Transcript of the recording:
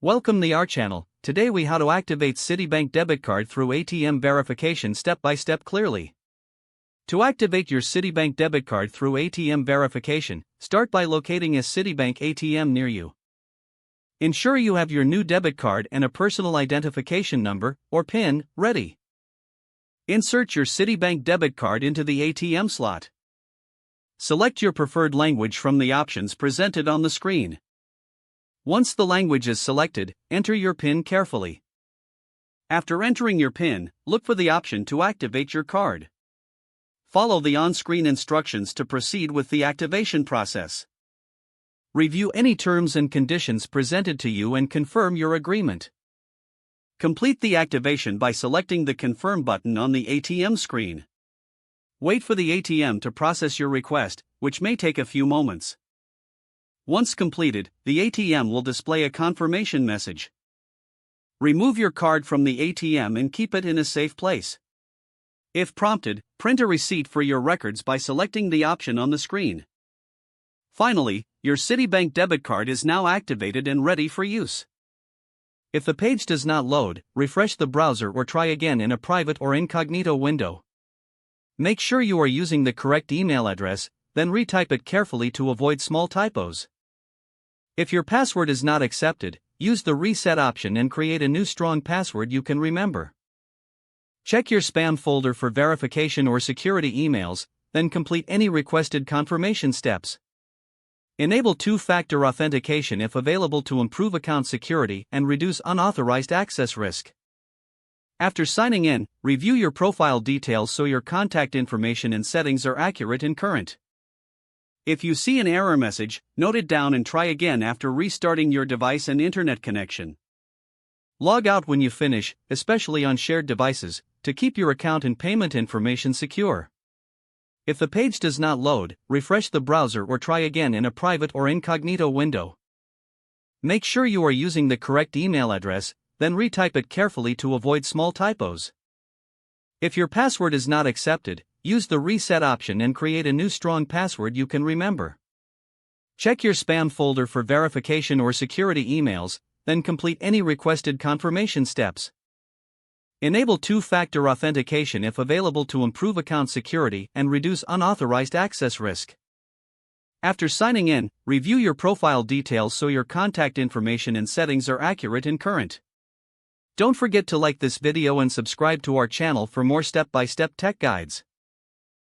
Welcome to our channel. Today we how to activate Citibank debit card through ATM verification step by step clearly. To activate your Citibank debit card through ATM verification, start by locating a Citibank ATM near you. Ensure you have your new debit card and a personal identification number, or PIN, ready. Insert your Citibank debit card into the ATM slot. Select your preferred language from the options presented on the screen. Once the language is selected, enter your PIN carefully. After entering your PIN, look for the option to activate your card. Follow the on-screen instructions to proceed with the activation process. Review any terms and conditions presented to you and confirm your agreement. Complete the activation by selecting the Confirm button on the ATM screen. Wait for the ATM to process your request, which may take a few moments. Once completed, the ATM will display a confirmation message. Remove your card from the ATM and keep it in a safe place. If prompted, print a receipt for your records by selecting the option on the screen. Finally, your Citibank debit card is now activated and ready for use. If the page does not load, refresh the browser or try again in a private or incognito window. Make sure you are using the correct email address, then retype it carefully to avoid small typos. If your password is not accepted, use the reset option and create a new strong password you can remember. Check your spam folder for verification or security emails, then complete any requested confirmation steps. Enable two-factor authentication if available to improve account security and reduce unauthorized access risk. After signing in, review your profile details so your contact information and settings are accurate and current. If you see an error message, note it down and try again after restarting your device and internet connection. Log out when you finish, especially on shared devices, to keep your account and payment information secure. If the page does not load, refresh the browser or try again in a private or incognito window. Make sure you are using the correct email address, then retype it carefully to avoid small typos. If your password is not accepted, use the reset option and create a new strong password you can remember. Check your spam folder for verification or security emails, then complete any requested confirmation steps. Enable two-factor authentication if available to improve account security and reduce unauthorized access risk. After signing in, review your profile details so your contact information and settings are accurate and current. Don't forget to like this video and subscribe to our channel for more step-by-step tech guides.